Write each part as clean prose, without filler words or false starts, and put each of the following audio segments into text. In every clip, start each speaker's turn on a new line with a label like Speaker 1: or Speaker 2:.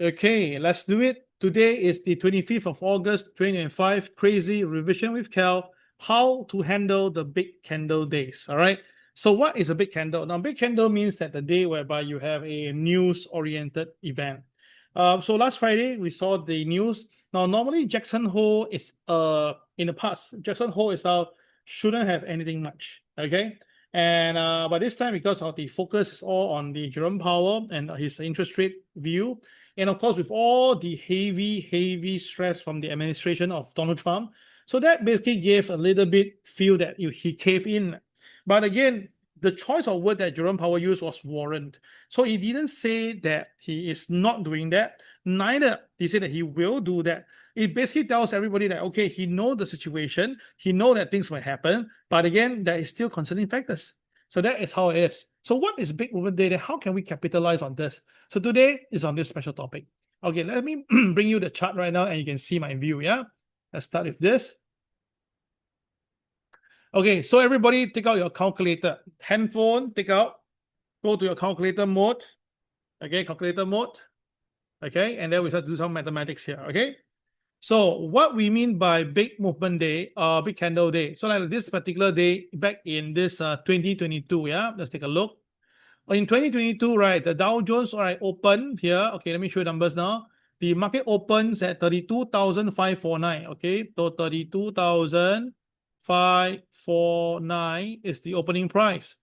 Speaker 1: Okay, let's do it. Today is the 25th of August, 2025, Crazy Revision with KEL, how to handle the big candle days, all right? So what is a big candle? Now, big candle means that the day whereby you have a news-oriented event. So last Friday, we saw the news. Now, normally Jackson Hole is, in the past, Jackson Hole itself shouldn't have anything much, okay? And but this time, because of the focus is all on the Jerome Powell and his interest rate view, and of course, with all the heavy stress from the administration of Donald Trump, so that basically gave a little bit feel that he caved in. But again, the choice of word that Jerome Powell used was warrant. So he didn't say that he is not doing that. Neither did he say that he will do that. It basically tells everybody that, okay, he knows the situation, he knows that things might happen, but again, there is still concerning factors. So that is how it is. So what is big movement day? How can we capitalize on this? So today is on this special topic. Okay, let me bring you the chart right now and you can see my view, yeah? Let's start with this. Okay, so everybody take out your calculator. Handphone, take out. Go to your calculator mode. Okay, calculator mode. Okay, and then we start to do some mathematics here, okay? So what we mean by big movement day, big candle day. So like this particular day back in this 2022, yeah? Let's take a look. In 2022, right, the Dow Jones, all right, opened here. Okay, let me show you numbers now. The market opens at 32,549. Okay, so 32,549 is the opening price.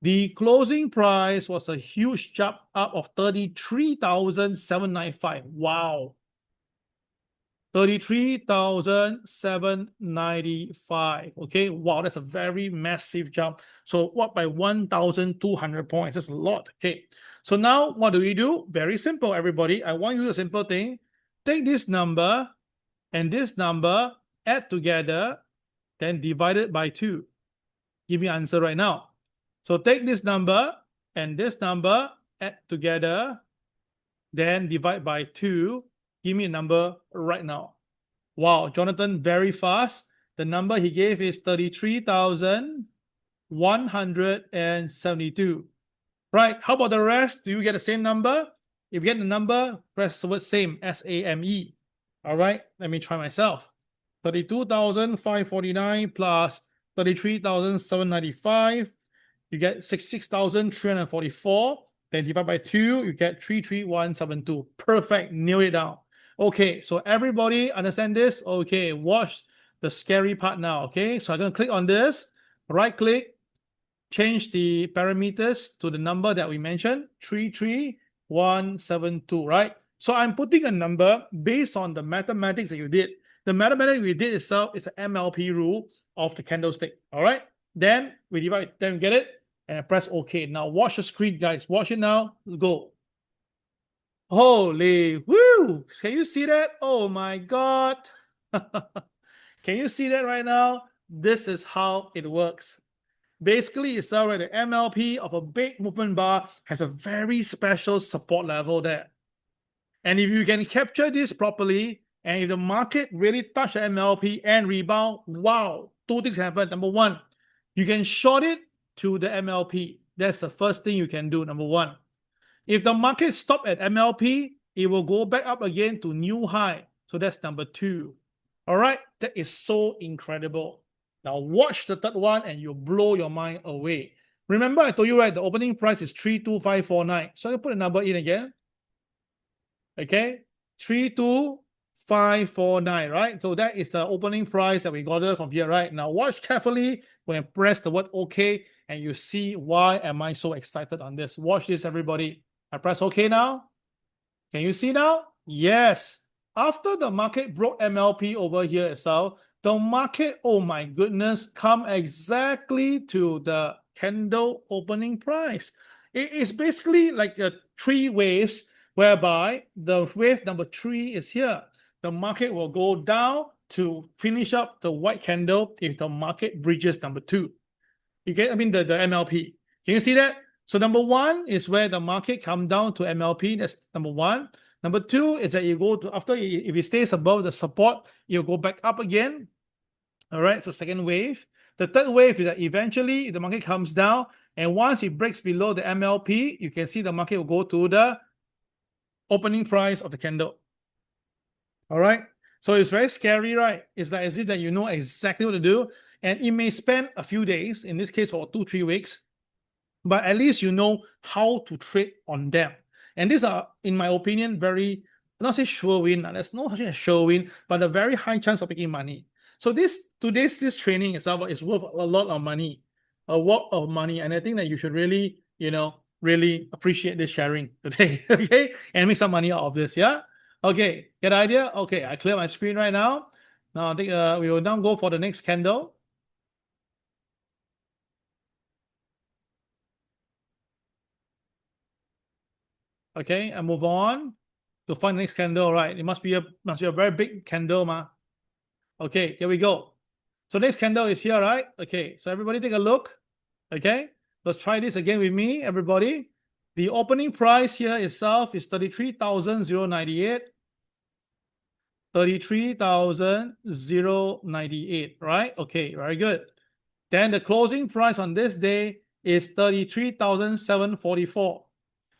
Speaker 1: The closing price was a huge jump up of 33,795. Wow. 33,795. Okay, wow, that's a very massive jump. So what by 1,200 points? That's a lot. Okay, so now what do we do? Very simple, everybody. I want you to do a simple thing. Take this number and this number, add together, then divide it by 2. Give me an answer right now. So take this number and this number, add together, then divide by 2. Give me a number right now. Wow, Jonathan, very fast. The number he gave is 33,172. Right, how about the rest? Do you get the same number? If you get the number, press the word same, S-A-M-E. All right, let me try myself. 32,549 plus 33,795. You get 66,344. Then divide by 2, you get 33172. Perfect, nail it down. Okay, so everybody understand this? Okay, watch the scary part now, okay? So I'm going to click on this, right click, change the parameters to the number that we mentioned, 33172, right? So I'm putting a number based on the mathematics that you did. The mathematics we did itself is an MLP rule of the candlestick, all right? Then we divide, then we get it, and I press OK. Now watch the screen, guys. Watch it now. Go. Holy woo! Can you see that? Oh my God. Can you see that right now? This is how it works. Basically, it's already the MLP of a big movement bar has a very special support level there. And if you can capture this properly, and if the market really touch the MLP and rebound, wow, 2 things happen. Number 1, you can short it to the MLP. That's the first thing you can do, number 1. If the market stop at MLP, it will go back up again to new high. So that's number 2. All right, that is so incredible. Now watch the third one and you'll blow your mind away. Remember I told you, right, the opening price is 32549. So I put a number in again. Okay, 32549, right? So that is the opening price that we got it from here, right? Now watch carefully when I press the word OK and you see why am I so excited on this. Watch this, everybody. I press OK now. Can you see now? Yes. After the market broke MLP over here itself, the market, oh my goodness, come exactly to the candle opening price. It is basically like 3 waves, whereby the wave number 3 is here. The market will go down to finish up the white candle if the market bridges number 2. You get, I mean, the MLP. Can you see that? So number 1 is where the market come down to MLP. That's number 1. Number 2 is that you go to, after, if it stays above the support, you'll go back up again. All right, so second wave. The third wave is that eventually the market comes down, and once it breaks below the MLP, you can see the market will go to the opening price of the candle. All right. So it's very scary, right? It's like as if that you know exactly what to do. And it may spend a few days, in this case for 2-3 weeks, but at least you know how to trade on them. And these are, in my opinion, very, not say sure win, there's no such thing as sure win, but a very high chance of making money. So this training itself is worth a lot of money, a lot of money. And I think that you should really, really appreciate this sharing today, okay? And make some money out of this, yeah? Okay, get the idea? Okay, I clear my screen right now. Now I think we will now go for the next candle. Okay, and move on to find the next candle, right? It must be a very big candle, ma. Okay, here we go. So next candle is here, right? Okay, so everybody take a look. Okay, let's try this again with me, everybody. The opening price here itself is 33,098. 33,098, right? Okay, very good. Then the closing price on this day is 33,744.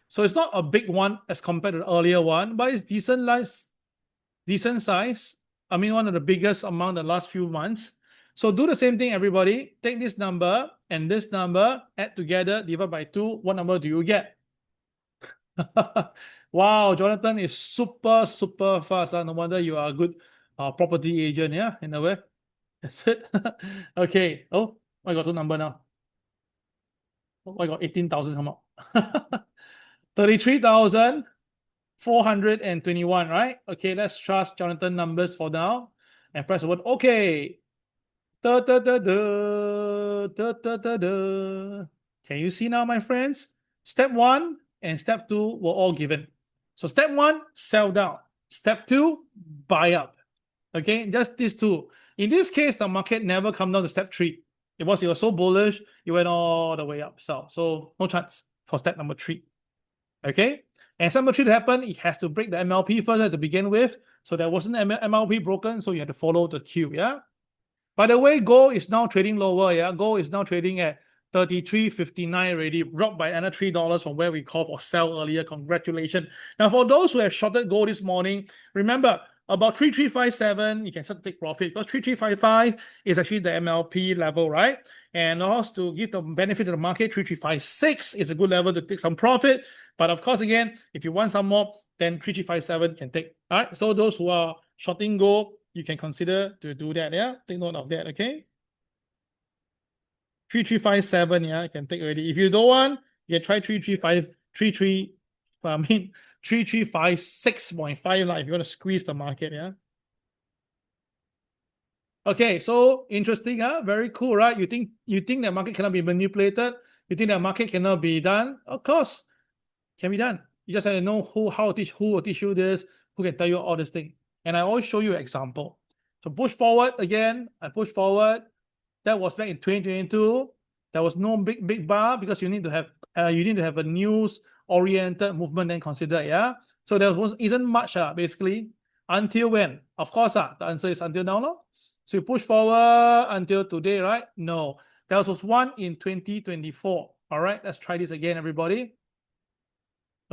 Speaker 1: So it's not a big one as compared to the earlier one, but it's decent size. I mean, one of the biggest among the last few months. So do the same thing, everybody. Take this number and this number, add together, divide by 2. What number do you get? Wow, Jonathan is super fast. No wonder you are a good property agent, yeah, in a way. That's it. Okay. Oh, I got 2 number now. Oh, I got 18,000 come out. 33,421, right? Okay, let's trust Jonathan numbers for now and press the word okay. Da, da, da, da, da, da, da, da. Can you see now, my friends? Step 1 and step 2 were all given. So step 1, sell down. Step 2, buy up. Okay, just these two. In this case, the market never come down to step 3. It was so bullish, it went all the way up. So no chance for step number 3. Okay, and step number 3 to happen, it has to break the MLP first to begin with. So there wasn't MLP broken, so you had to follow the queue. Yeah. By the way, gold is now trading lower. Yeah, gold is now trading at 33.59 already, dropped by another $3 from where we called for sell earlier. Congratulations. Now, for those who have shorted gold this morning, remember about 3357, you can start to take profit because 3355 is actually the MLP level, right? And also to give the benefit of the market, 3356 is a good level to take some profit. But of course, again, if you want some more, then 3357 can take. All right. So those who are shorting gold, you can consider to do that. Yeah, take note of that. Okay. 3357, yeah, I can take already. If you don't want, you can try 3356.5 if you want to squeeze the market, yeah. Okay, so interesting, huh? Very cool, right? You think the market cannot be manipulated? You think the market cannot be done? Of course, can be done. You just have to know who will teach you this, who can tell you all this thing. And I always show you an example. So push forward again. I push forward. That was back in 2022. There was no big bar because you need to have a news-oriented movement then consider, yeah. So there isn't much basically until when? Of course, the answer is until now, no? So you push forward until today, right? No, there was one in 2024. All right, let's try this again, everybody.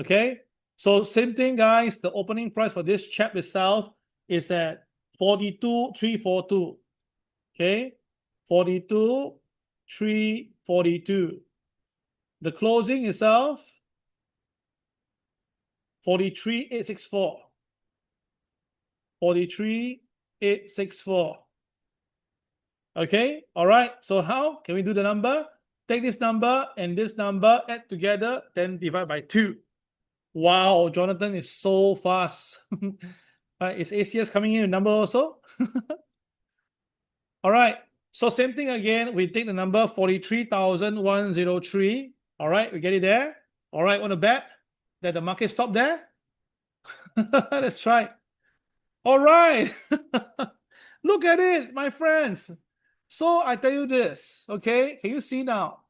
Speaker 1: Okay, so same thing, guys. The opening price for this chap itself is at 42,342. Okay. 42,342. The closing itself 43,864. 43,864. Okay, all right. So how can we do the number? Take this number and this number, add together, then divide by 2. Wow, Jonathan is so fast. Is ACS coming in with number also? All right. So same thing again. We take the number 43,103. All right, we get it there. All right, want to bet that the market stopped there? Let's try. All right. Look at it, my friends. So I tell you this, okay? Can you see now?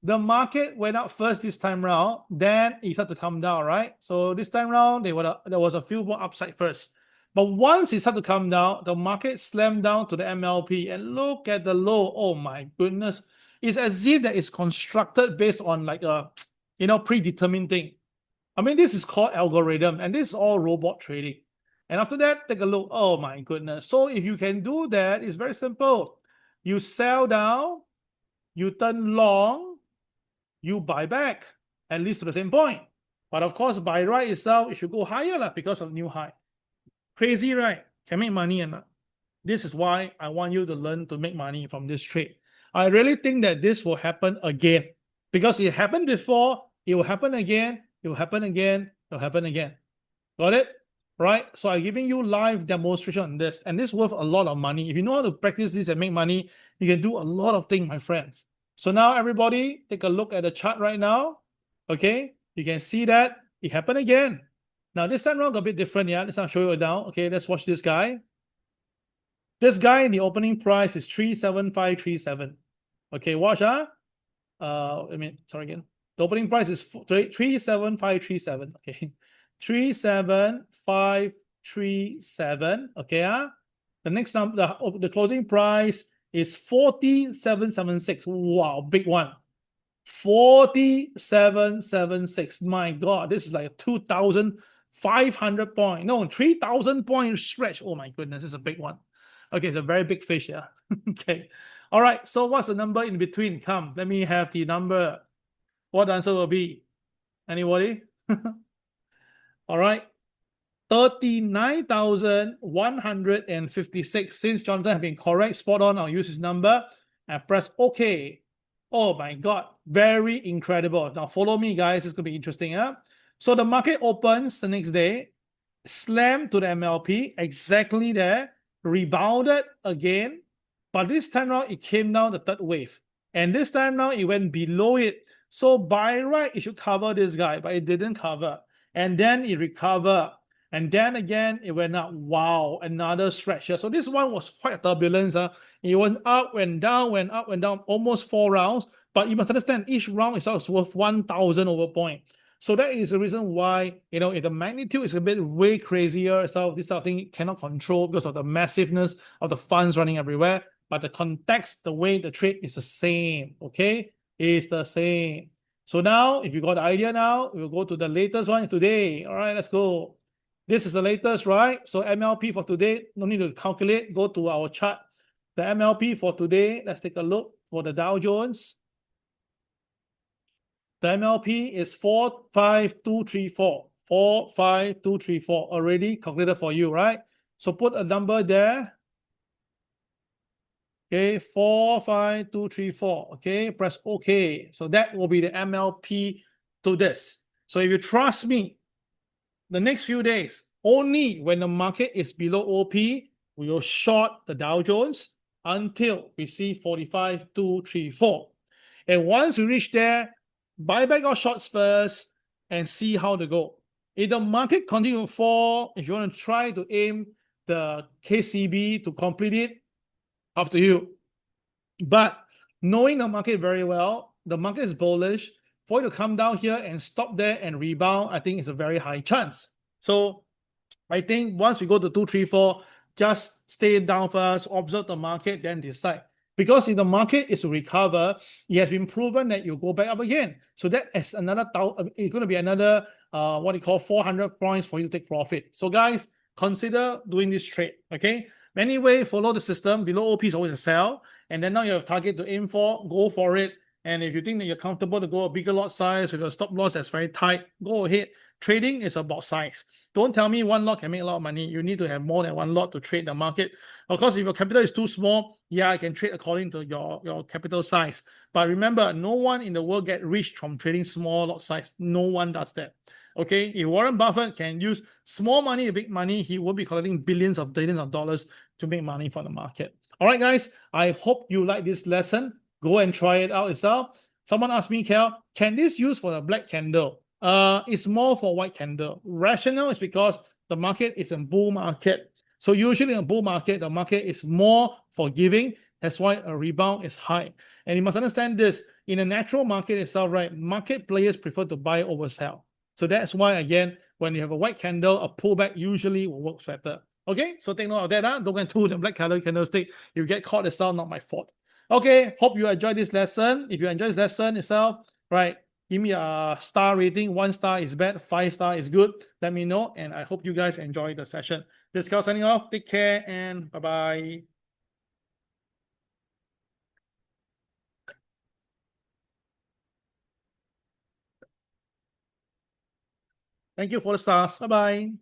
Speaker 1: The market went up first this time round, then it started to come down, right? So this time round, there was a few more upside first. But once it started to come down, the market slammed down to the MLP. And look at the low. Oh my goodness. It's as if that it's constructed based on like a predetermined thing. I mean, this is called algorithm, and this is all robot trading. And after that, take a look. Oh my goodness. So if you can do that, it's very simple. You sell down, you turn long, you buy back, at least to the same point. But of course, buy right itself, it should go higher because of new high. Crazy, right? Can make money or not? This is why I want you to learn to make money from this trade. I really think that this will happen again because it happened before, it will happen again, it will happen again, it will happen again. Got it? Right? So I'm giving you live demonstration on this, and this is worth a lot of money. If you know how to practice this and make money, you can do a lot of things, my friends. So now everybody take a look at the chart right now. Okay, you can see that it happened again. Now this time around got a bit different. Yeah, this time I'll show you down. Okay, let's watch this guy. This guy, the opening price is 37537. Okay, watch. Sorry again. The opening price is 37537. Okay, 37537. Okay, the next number, the closing price is 40776. Wow, big one. 4776. My God, this is like a 2,500 point. No, 3,000 point stretch. Oh my goodness, this is a big one. Okay, it's a very big fish, yeah. Okay. All right. So what's the number in between? Come, let me have the number. What the answer will be? Anybody? All right. 39,156. Since Jonathan has been correct, spot on, I'll use his number and press OK. Oh my God, very incredible. Now follow me, guys. It's going to be interesting. So the market opens the next day, slammed to the MLP, exactly there, rebounded again, but this time around it came down the third wave, and this time now it went below it. So by right it should cover this guy, but it didn't cover, and then it recovered, and then again it went up. Wow, another stretch here. So this one was quite a turbulence. It went up, went down, went up, went down, almost 4 rounds. But you must understand, each round is worth 1,000 over point. So that is the reason why, if the magnitude is a bit way crazier, so this sort of thing cannot control because of the massiveness of the funds running everywhere. But the context, the way the trade is the same, okay? It's the same. So now, if you got the idea now, we'll go to the latest one today. All right, let's go. This is the latest, right? So MLP for today, no need to calculate. Go to our chart. The MLP for today, let's take a look for the Dow Jones. The MLP is 45234. 45234 already calculated for you, right? So put a number there. Okay, 45234. Okay, press OK. So that will be the MLP to this. So if you trust me, the next few days, only when the market is below OP, we will short the Dow Jones until we see 45,234. And once we reach there, buy back our shorts first and see how they go. If the market continues to fall, if you want to try to aim the KCB to complete it, up to you. But knowing the market very well, the market is bullish. For you to come down here and stop there and rebound, I think it's a very high chance. So I think once we go to 234, just stay down first, observe the market, then decide. Because if the market is to recover, it has been proven that you go back up again. So that is another, it's going to be another, 400 points for you to take profit. So guys, consider doing this trade, okay? Anyway, follow the system. Below OP is always a sell. And then now you have a target to aim for, go for it. And if you think that you're comfortable to go a bigger lot size with a stop loss that's very tight, go ahead. Trading is about size. Don't tell me one lot can make a lot of money. You need to have more than one lot to trade the market. Of course, if your capital is too small, yeah, I can trade according to your capital size. But remember, no one in the world gets rich from trading small lot size. No one does that. Okay, if Warren Buffett can use small money to big money, he will be collecting billions of dollars to make money from the market. All right, guys, I hope you like this lesson. Go and try it out yourself. Someone asked me, KEL, can this use for the black candle? It's more for white candle. Rationale is because the market is a bull market. So usually in a bull market, the market is more forgiving. That's why a rebound is high. And you must understand this. In a natural market itself, right, market players prefer to buy over sell. So that's why, again, when you have a white candle, a pullback usually will work better. Okay, so take note of that. Don't go into the black candlestick. You get caught itself, not my fault. Okay, hope you enjoyed this lesson. If you enjoyed this lesson itself, right, Give me a star rating. 1 star is bad, 5 star is good. Let me know, and I hope you guys enjoy the session. This is Cal signing off. Take care and bye-bye. Thank you for the stars. Bye-bye.